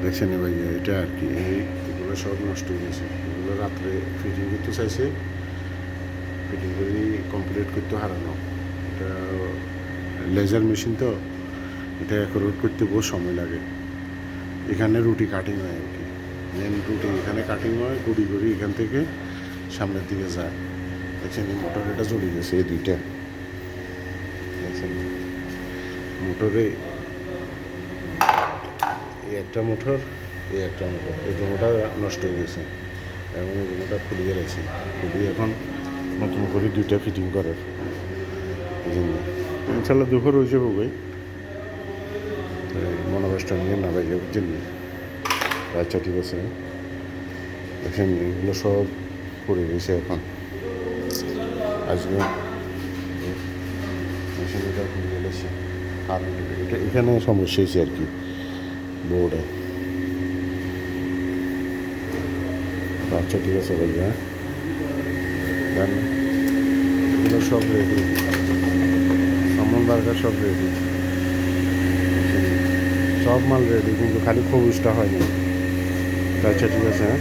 দেখছেন ভাই, এটা আর কি এগুলো সব নষ্ট হয়ে গেছে। এগুলো রাত্রে ফিটিং করতে চাইছে, ফিটিং করে কমপ্লিট করতে হারানো। এটা লেজার মেশিন তো, এটা অ্যাকুরেট করতে বহু সময় লাগে। এখানে রুটি কাটিং হয় আর কি, মেন রুটি এখানে কাটিং হয়, গুড়ি গুড়ি এখান থেকে সামনের দিকে যায়। দেখছেন এই মোটর এটা জ্বলে গেছে, এই দুইটা দেখছেন মোটরে, এই একটা মোটর, এই একটা মোটর, এই দুটোটা নষ্ট হয়ে গেছে এবং এই দুটোটা খুলিয়ে গেছে। খুলিয়ে এখন নতুন করে দুইটা ফিটিং করার জন্য ইনশাল্লাহ দুপুর হয়ে যাবো ভাই। মনোবাসটা নিয়ে না ভাই, বুঝছেন। আচ্ছা ঠিক আছে, দেখেন এগুলো সব করে গেছে এখন। আজকে মেশিনটা খুলে গেছে, আর এটা এখানে সমস্যা হয়েছে আর কি বোর্ডে। আচ্ছা ঠিক আছে ভাই, হ্যাঁ দেন এগুলো সব রেডি, সামান বার্গার সব রেডি, সব মাল রেডি, কিন্তু খালি খবুজটা হয়নি। আচ্ছা ঠিক আছে, হ্যাঁ।